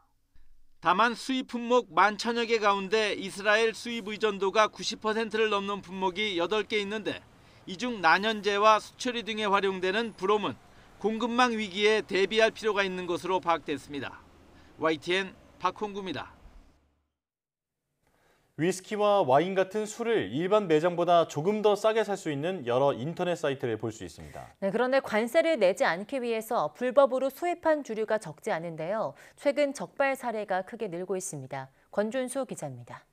다만 수입 품목 11,000여 개 가운데 이스라엘 수입 의존도가 90%를 넘는 품목이 8개 있는데 이 중 난연제와 수처리 등에 활용되는 브롬은 공급망 위기에 대비할 필요가 있는 것으로 파악됐습니다. YTN 박홍구입니다. 위스키와 와인 같은 술을 일반 매장보다 조금 더 싸게 살 수 있는 여러 인터넷 사이트를 볼 수 있습니다. 네, 그런데 관세를 내지 않기 위해서 불법으로 수입한 주류가 적지 않은데요. 최근 적발 사례가 크게 늘고 있습니다. 권준수 기자입니다.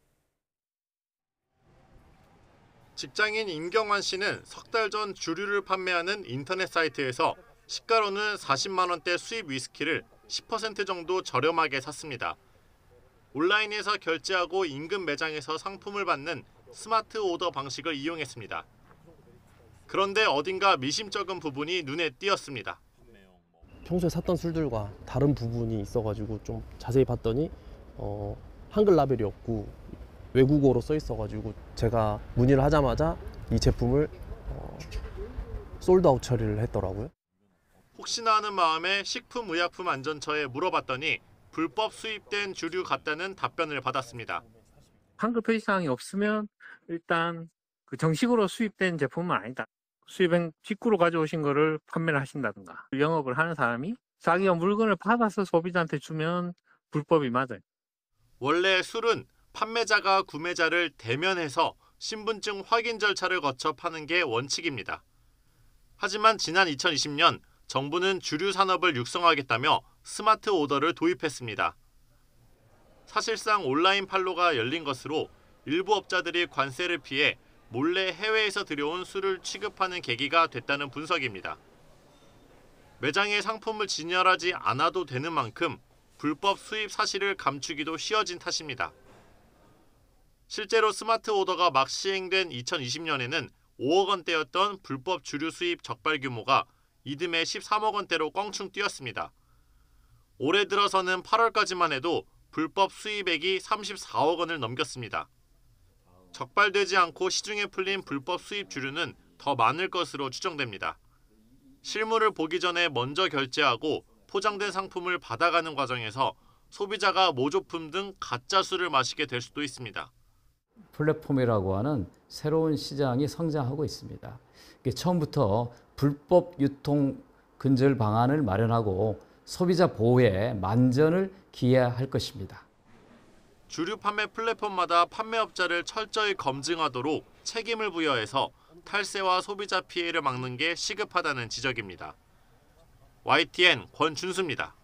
직장인 임경환 씨는 석 달 전 주류를 판매하는 인터넷 사이트에서 시가로는 40만 원대 수입 위스키를 10% 정도 저렴하게 샀습니다. 온라인에서 결제하고 인근 매장에서 상품을 받는 스마트 오더 방식을 이용했습니다. 그런데 어딘가 미심쩍은 부분이 눈에 띄었습니다. 평소에 샀던 술들과 다른 부분이 있어가지고 좀 자세히 봤더니 한글 라벨이 없고 외국어로 써 있어가지고 제가 문의를 하자마자 이 제품을 솔드아웃 처리를 했더라고요. 혹시나 하는 마음에 식품의약품안전처에 물어봤더니 불법 수입된 주류 같다는 답변을 받았습니다. 한글 표시사항이 없으면 일단 정식으로 수입된 제품은 아니다. 수입행 직구로 가져오신 거를 판매를 하신다든가 영업을 하는 사람이 자기가 물건을 받아서 소비자한테 주면 불법이 맞아요. 원래 술은 판매자가 구매자를 대면해서 신분증 확인 절차를 거쳐 파는 게 원칙입니다. 하지만 지난 2020년 정부는 주류 산업을 육성하겠다며 스마트 오더를 도입했습니다. 사실상 온라인 판로가 열린 것으로 일부 업자들이 관세를 피해 몰래 해외에서 들여온 술을 취급하는 계기가 됐다는 분석입니다. 매장에 상품을 진열하지 않아도 되는 만큼 불법 수입 사실을 감추기도 쉬워진 탓입니다. 실제로 스마트 오더가 막 시행된 2020년에는 5억 원대였던 불법 주류 수입 적발 규모가 이듬해 13억 원대로 껑충 뛰었습니다. 올해 들어서는 8월까지만 해도 불법 수입액이 34억 원을 넘겼습니다. 적발되지 않고 시중에 풀린 불법 수입 주류는 더 많을 것으로 추정됩니다. 실물을 보기 전에 먼저 결제하고 포장된 상품을 받아가는 과정에서 소비자가 모조품 등 가짜 술을 마시게 될 수도 있습니다. 플랫폼이라고 하는 새로운 시장이 성장하고 있습니다. 처음부터 불법 유통 근절 방안을 마련하고 소비자 보호에 만전을 기해할 것입니다. 주류 판매 플랫폼마다 판매업자를 철저히 검증하도록 책임을 부여해서 탈세와 소비자 피해를 막는 게 시급하다는 지적입니다. YTN 권준수입니다.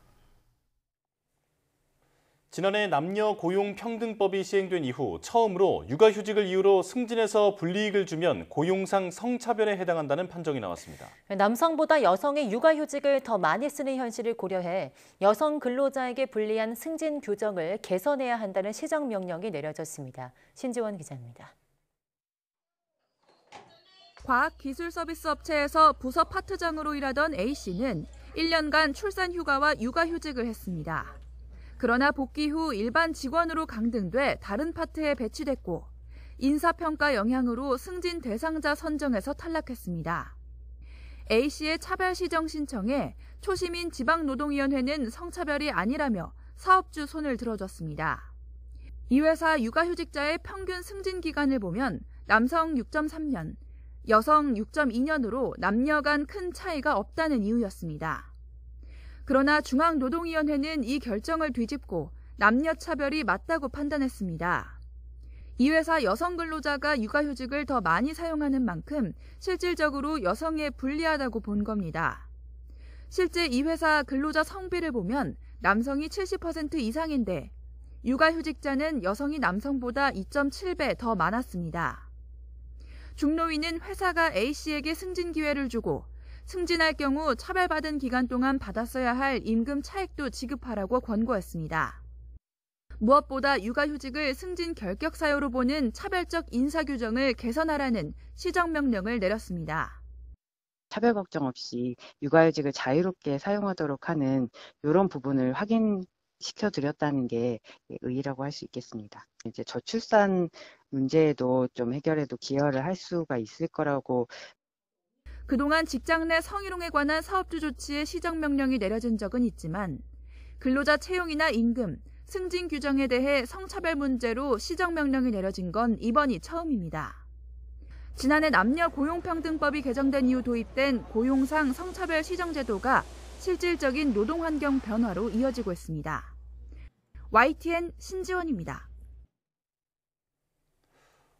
지난해 남녀 고용평등법이 시행된 이후 처음으로 육아휴직을 이유로 승진해서 불이익을 주면 고용상 성차별에 해당한다는 판정이 나왔습니다. 남성보다 여성의 육아휴직을 더 많이 쓰는 현실을 고려해 여성 근로자에게 불리한 승진 규정을 개선해야 한다는 시정명령이 내려졌습니다. 신지원 기자입니다. 과학기술서비스 업체에서 부서 파트장으로 일하던 A씨는 1년간 출산휴가와 육아휴직을 했습니다. 그러나 복귀 후 일반 직원으로 강등돼 다른 파트에 배치됐고 인사평가 영향으로 승진 대상자 선정에서 탈락했습니다. A씨의 차별 시정 신청에 초심인 지방노동위원회는 성차별이 아니라며 사업주 손을 들어줬습니다. 이 회사 육아휴직자의 평균 승진 기간을 보면 남성 6.3년, 여성 6.2년으로 남녀 간 큰 차이가 없다는 이유였습니다. 그러나 중앙노동위원회는 이 결정을 뒤집고 남녀 차별이 맞다고 판단했습니다. 이 회사 여성 근로자가 육아휴직을 더 많이 사용하는 만큼 실질적으로 여성에 불리하다고 본 겁니다. 실제 이 회사 근로자 성비를 보면 남성이 70% 이상인데 육아휴직자는 여성이 남성보다 2.7배 더 많았습니다. 중노위는 회사가 A씨에게 승진 기회를 주고 승진할 경우 차별받은 기간 동안 받았어야 할 임금 차액도 지급하라고 권고했습니다. 무엇보다 육아휴직을 승진 결격 사유로 보는 차별적 인사 규정을 개선하라는 시정명령을 내렸습니다. 차별 걱정 없이 육아휴직을 자유롭게 사용하도록 하는 이런 부분을 확인시켜드렸다는 게 의의라고 할 수 있겠습니다. 이제 저출산 문제에도 좀 해결에도 기여를 할 수가 있을 거라고. 그동안 직장 내 성희롱에 관한 사업주 조치에 시정명령이 내려진 적은 있지만 근로자 채용이나 임금, 승진 규정에 대해 성차별 문제로 시정명령이 내려진 건 이번이 처음입니다. 지난해 남녀 고용평등법이 개정된 이후 도입된 고용상 성차별 시정제도가 실질적인 노동환경 변화로 이어지고 있습니다. YTN 신지원입니다.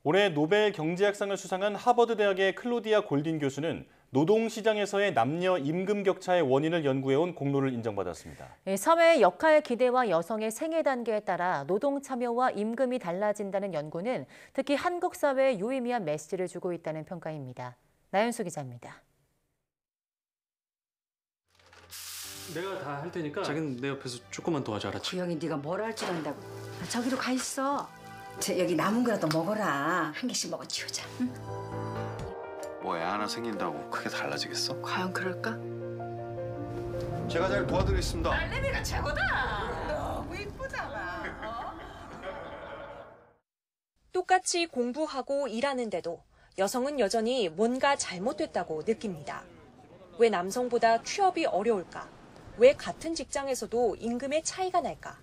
올해 노벨 경제학상을 수상한 하버드 대학의 클로디아 골딘 교수는 노동시장에서의 남녀 임금 격차의 원인을 연구해온 공로를 인정받았습니다. 사회의 역할 기대와 여성의 생애 단계에 따라 노동 참여와 임금이 달라진다는 연구는 특히 한국 사회에 유의미한 메시지를 주고 있다는 평가입니다. 나연수 기자입니다. 내가 다 할 테니까 자기는 내 옆에서 조금만 도와줘, 알았지? 구영이 네가 뭘 할 줄 안다고. 저기로 가 있어. 여기 남은 거라도 먹어라. 한 개씩 먹어 치우자. 응? 뭐 애 하나 생긴다고 크게 달라지겠어? 과연 그럴까? 제가 잘 도와드리겠습니다. 딸내미가 최고다. 너무 이쁘잖아. 똑같이 공부하고 일하는데도 여성은 여전히 뭔가 잘못됐다고 느낍니다. 왜 남성보다 취업이 어려울까? 왜 같은 직장에서도 임금의 차이가 날까?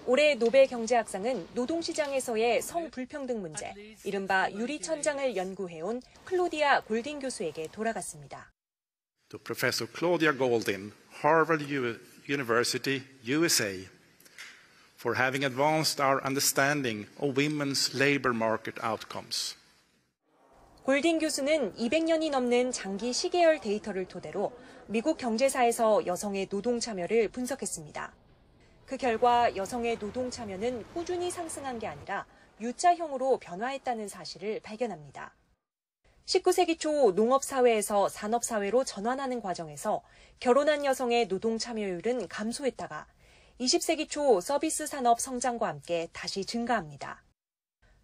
올해 노벨 경제학상은 노동시장에서의 성불평등 문제, 이른바 유리천장을 연구해온 클로디아 골딘 교수에게 돌아갔습니다. To Professor Claudia Goldin, Harvard University, USA, for having advanced our understanding of women's labor market outcomes. 골딘 교수는 200년이 넘는 장기 시계열 데이터를 토대로 미국 경제사에서 여성의 노동 참여를 분석했습니다. 그 결과 여성의 노동 참여는 꾸준히 상승한 게 아니라 U자형으로 변화했다는 사실을 발견합니다. 19세기 초 농업사회에서 산업사회로 전환하는 과정에서 결혼한 여성의 노동 참여율은 감소했다가 20세기 초 서비스 산업 성장과 함께 다시 증가합니다.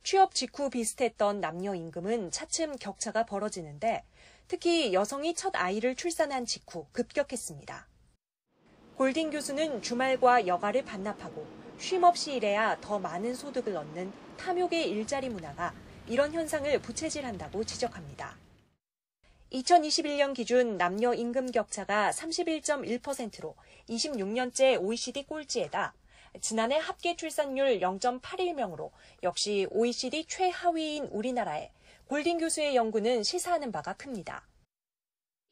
취업 직후 비슷했던 남녀 임금은 차츰 격차가 벌어지는데 특히 여성이 첫 아이를 출산한 직후 급격했습니다. 골딘 교수는 주말과 여가를 반납하고 쉼없이 일해야 더 많은 소득을 얻는 탐욕의 일자리 문화가 이런 현상을 부채질한다고 지적합니다. 2021년 기준 남녀 임금 격차가 31.1%로 26년째 OECD 꼴찌에다 지난해 합계 출산율 0.81명으로 역시 OECD 최하위인 우리나라에 골딘 교수의 연구는 시사하는 바가 큽니다.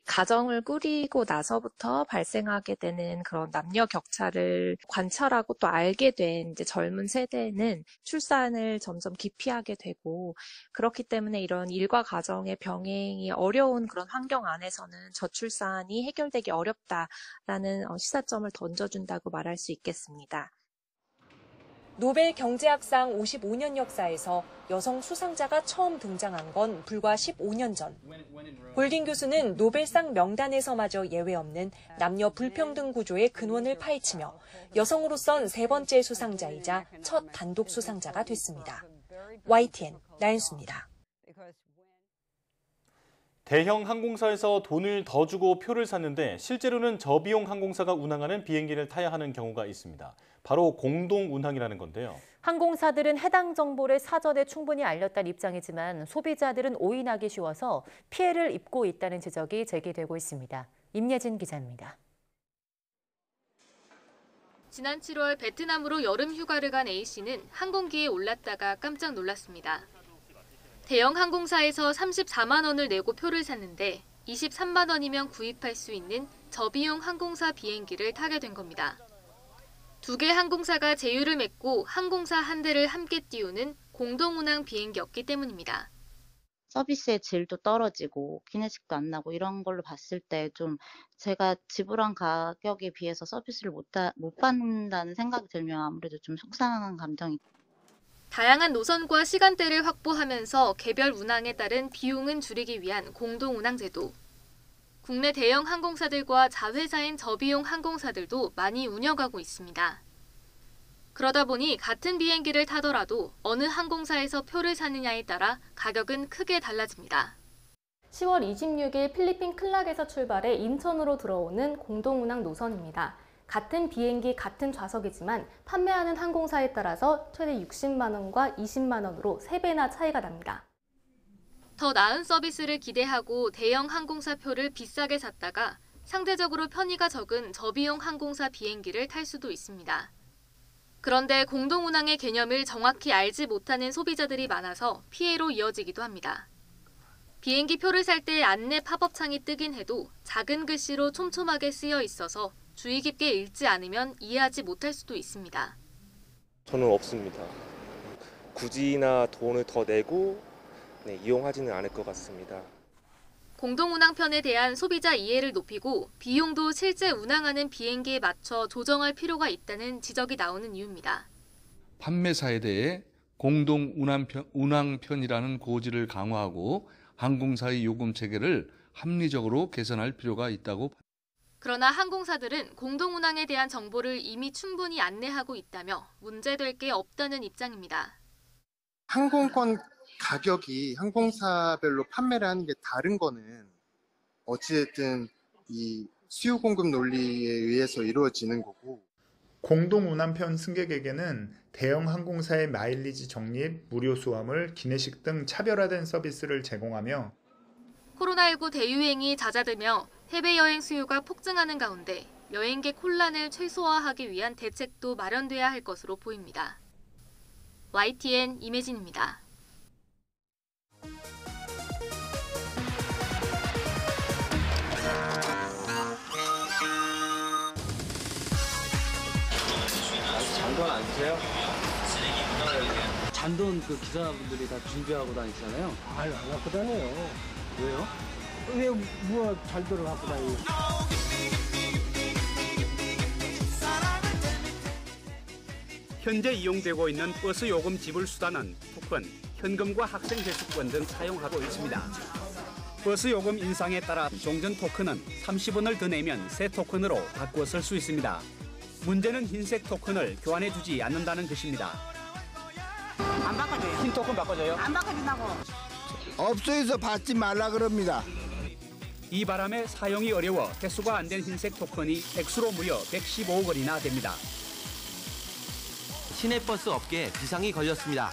가정을 꾸리고 나서부터 발생하게 되는 그런 남녀 격차를 관찰하고 또 알게 된 이제 젊은 세대는 출산을 점점 기피하게 되고 그렇기 때문에 이런 일과 가정의 병행이 어려운 그런 환경 안에서는 저출산이 해결되기 어렵다라는 시사점을 던져준다고 말할 수 있겠습니다. 노벨 경제학상 55년 역사에서 여성 수상자가 처음 등장한 건 불과 15년 전. 골딘 교수는 노벨상 명단에서마저 예외 없는 남녀 불평등 구조의 근원을 파헤치며 여성으로선 세 번째 수상자이자 첫 단독 수상자가 됐습니다. YTN 나연수입니다. 대형 항공사에서 돈을 더 주고 표를 샀는데 실제로는 저비용 항공사가 운항하는 비행기를 타야 하는 경우가 있습니다. 바로 공동 운항이라는 건데요. 항공사들은 해당 정보를 사전에 충분히 알렸다는 입장이지만 소비자들은 오인하기 쉬워서 피해를 입고 있다는 지적이 제기되고 있습니다. 임예진 기자입니다. 지난 7월 베트남으로 여름 휴가를 간 A씨는 항공기에 올랐다가 깜짝 놀랐습니다. 대형 항공사에서 34만 원을 내고 표를 샀는데 23만 원이면 구입할 수 있는 저비용 항공사 비행기를 타게 된 겁니다. 두 개 항공사가 제휴를 맺고 항공사 한 대를 함께 띄우는 공동운항 비행기였기 때문입니다. 서비스의 질도 떨어지고 기내식도 안 나고 이런 걸로 봤을 때 좀 제가 지불한 가격에 비해서 서비스를 못 받는다는 생각이 들면 아무래도 좀 속상한 감정이. 다양한 노선과 시간대를 확보하면서 개별 운항에 따른 비용은 줄이기 위한 공동운항 제도. 국내 대형 항공사들과 자회사인 저비용 항공사들도 많이 운영하고 있습니다. 그러다 보니 같은 비행기를 타더라도 어느 항공사에서 표를 사느냐에 따라 가격은 크게 달라집니다. 10월 26일 필리핀 클락에서 출발해 인천으로 들어오는 공동운항 노선입니다. 같은 비행기, 같은 좌석이지만 판매하는 항공사에 따라서 최대 60만 원과 20만 원으로 3배나 차이가 납니다. 더 나은 서비스를 기대하고 대형 항공사 표를 비싸게 샀다가 상대적으로 편의가 적은 저비용 항공사 비행기를 탈 수도 있습니다. 그런데 공동운항의 개념을 정확히 알지 못하는 소비자들이 많아서 피해로 이어지기도 합니다. 비행기 표를 살 때 안내 팝업창이 뜨긴 해도 작은 글씨로 촘촘하게 쓰여 있어서 주의 깊게 읽지 않으면 이해하지 못할 수도 있습니다. 저는 없습니다. 굳이나 돈을 더 내고 이용하지는 않을 것 같습니다. 공동운항편에 대한 소비자 이해를 높이고 비용도 실제 운항하는 비행기에 맞춰 조정할 필요가 있다는 지적이 나오는 이유입니다. 판매사에 대해 공동운항편이라는 고지를 강화하고 항공사의 요금 체계를 합리적으로 개선할 필요가 있다고. 그러나 항공사들은 공동운항에 대한 정보를 이미 충분히 안내하고 있다며 문제될 게 없다는 입장입니다. 항공권 가격이 항공사별로 판매를 하는 게 다른 거는 어찌됐든 이 수요 공급 논리에 의해서 이루어지는 거고, 공동운항편 승객에게는 대형 항공사의 마일리지 적립, 무료 수화물, 기내식 등 차별화된 서비스를 제공하며 코로나19 대유행이 잦아들며 해외여행 수요가 폭증하는 가운데 여행객 혼란을 최소화하기 위한 대책도 마련돼야 할 것으로 보입니다. YTN 임혜진입니다. 잔돈 안 주세요? 잔돈 그 기사분들이 다 준비하고 다니잖아요. 아유, 안 갖고 다녀요. 왜요? 왜 뭐 잔돈을 갖고 다니요? 현재 이용되고 있는 버스 요금 지불 수단은 토큰, 현금과 학생 회수권 등 사용하고 있습니다. 버스 요금 인상에 따라 종전 토큰은 30원을 더 내면 새 토큰으로 바꾸어 쓸 수 있습니다. 문제는 흰색 토큰을 교환해 주지 않는다는 것입니다. 안 바꿔줘요. 흰 토큰 바꿔줘요? 안 바꿔준다고. 업소에서 받지 말라 그럽니다. 이 바람에 사용이 어려워 회수가 안 된 흰색 토큰이 액수로 무려 115억 원이나 됩니다. 시내버스 업계에 비상이 걸렸습니다.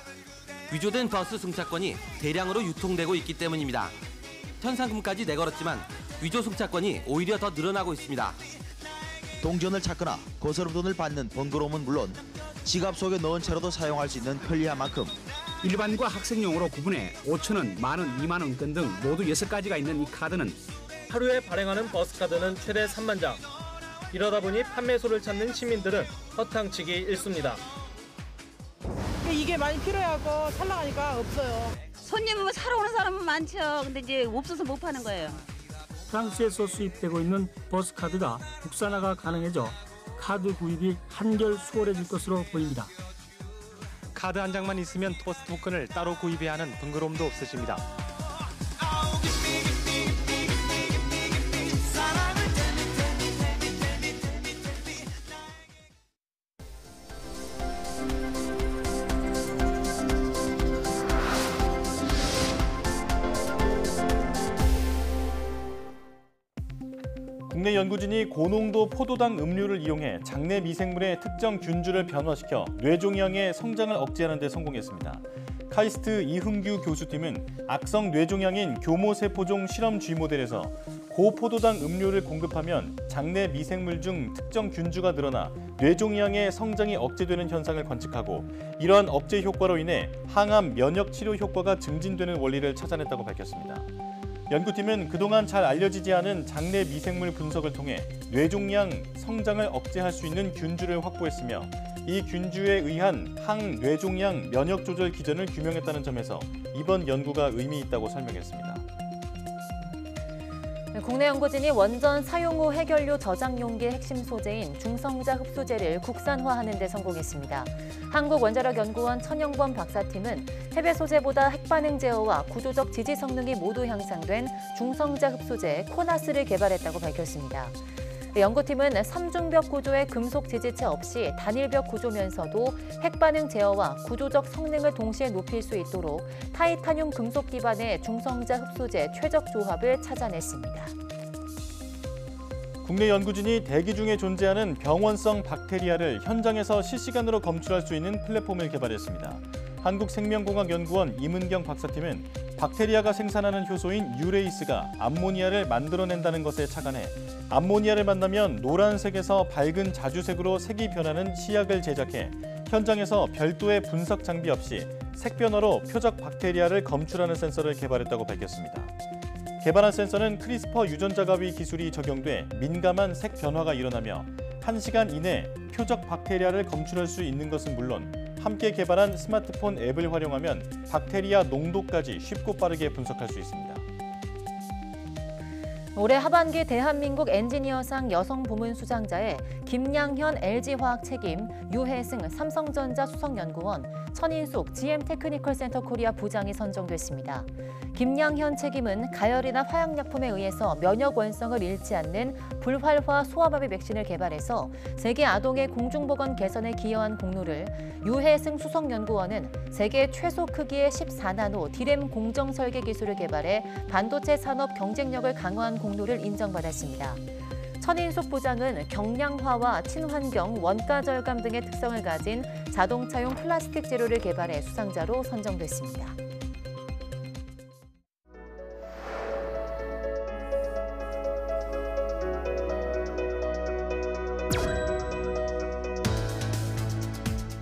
위조된 버스 승차권이 대량으로 유통되고 있기 때문입니다. 현상금까지 내걸었지만 위조 승차권이 오히려 더 늘어나고 있습니다. 동전을 찾거나 거스름 돈을 받는 번거로움은 물론 지갑 속에 넣은 채로도 사용할 수 있는 편리한 만큼 일반과 학생용으로 구분해 5,000원, 만원, 2만원권 등 모두 6가지가 있는 이 카드는 하루에 발행하는 버스카드는 최대 3만 장. 이러다 보니 판매소를 찾는 시민들은 허탕치기 일쑤입니다. 이게 많이 필요하고 살라가니까 없어요. 손님은 사러 오는 사람은 많죠. 근데 이제 없어서 못 파는 거예요. 프랑스에서 수입되고 있는 버스카드가 국산화가 가능해져 카드 구입이 한결 수월해질 것으로 보입니다. 카드 한 장만 있으면 버스 토큰을 따로 구입해야 하는 번거로움도 없어집니다. 국내 연구진이 고농도 포도당 음료를 이용해 장내 미생물의 특정 균주를 변화시켜 뇌종양의 성장을 억제하는 데 성공했습니다. 카이스트 이흥규 교수팀은 악성 뇌종양인 교모세포종 실험 쥐 모델에서 고포도당 음료를 공급하면 장내 미생물 중 특정 균주가 늘어나 뇌종양의 성장이 억제되는 현상을 관측하고 이러한 억제 효과로 인해 항암 면역 치료 효과가 증진되는 원리를 찾아냈다고 밝혔습니다. 연구팀은 그동안 잘 알려지지 않은 장내 미생물 분석을 통해 뇌종양 성장을 억제할 수 있는 균주를 확보했으며 이 균주에 의한 항뇌종양 면역 조절 기전을 규명했다는 점에서 이번 연구가 의미 있다고 설명했습니다. 국내 연구진이 원전 사용 후 해결료 저장 용기의 핵심 소재인 중성자 흡수제를 국산화하는 데 성공했습니다. 한국원자력연구원 천영범 박사팀은 해외 소재보다 핵반응 제어와 구조적 지지 성능이 모두 향상된 중성자 흡수제 코나스를 개발했다고 밝혔습니다. 연구팀은 3중벽 구조의 금속 지지체 없이 단일벽 구조면서도 핵반응 제어와 구조적 성능을 동시에 높일 수 있도록 타이타늄 금속 기반의 중성자 흡수제 최적 조합을 찾아냈습니다. 국내 연구진이 대기 중에 존재하는 병원성 박테리아를 현장에서 실시간으로 검출할 수 있는 플랫폼을 개발했습니다. 한국생명공학연구원 임은경 박사팀은 박테리아가 생산하는 효소인 유레이스가 암모니아를 만들어낸다는 것에 착안해 암모니아를 만나면 노란색에서 밝은 자주색으로 색이 변하는 시약을 제작해 현장에서 별도의 분석 장비 없이 색 변화로 표적 박테리아를 검출하는 센서를 개발했다고 밝혔습니다. 개발한 센서는 크리스퍼 유전자 가위 기술이 적용돼 민감한 색 변화가 일어나며 1시간 이내 표적 박테리아를 검출할 수 있는 것은 물론 함께 개발한 스마트폰 앱을 활용하면 박테리아 농도까지 쉽고 빠르게 분석할 수 있습니다. 올해 하반기 대한민국 엔지니어상 여성 부문 수상자에 김양현 LG화학 책임, 유혜승 삼성전자 수석연구원, 천인숙 GM테크니컬센터 코리아 부장이 선정됐습니다. 김양현 책임은 가열이나 화학약품에 의해서 면역 원성을 잃지 않는 불활화 소아마비 백신을 개발해서 세계 아동의 공중보건 개선에 기여한 공로를, 유혜승 수석연구원은 세계 최소 크기의 14나노 디램 공정 설계 기술을 개발해 반도체 산업 경쟁력을 강화한 공로를 인정받았습니다. 천인숙 부장은 경량화와 친환경, 원가 절감 등의 특성을 가진 자동차용 플라스틱 재료를 개발해 수상자로 선정됐습니다.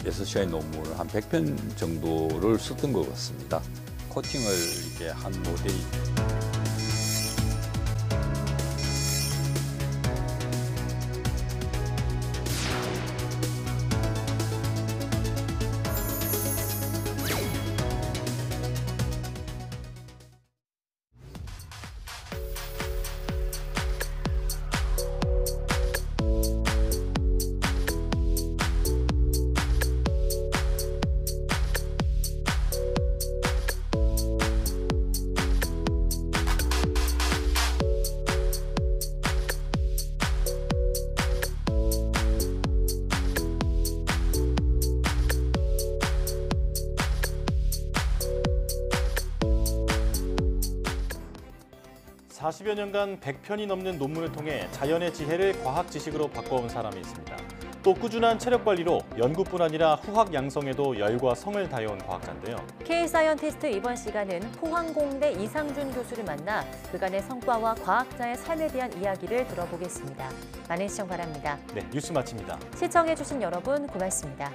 여섯 시간의 논문을 한 100편 정도를 썼던 것 같습니다. 코팅을 이렇게 한 모델이 (40여) 년간 100편이 넘는 논문을 통해 자연의 지혜를 과학 지식으로 바꿔온 사람이 있습니다. 또 꾸준한 체력 관리로 연구뿐 아니라 후학 양성에도 열과 성을 다해온 과학자인데요. K사이언티스트 이번 시간은 포항공대 이상준 교수를 만나 그간의 성과와 과학자의 삶에 대한 이야기를 들어보겠습니다. 많은 시청 바랍니다. 네, 뉴스 마칩니다. 시청해주신 여러분 고맙습니다.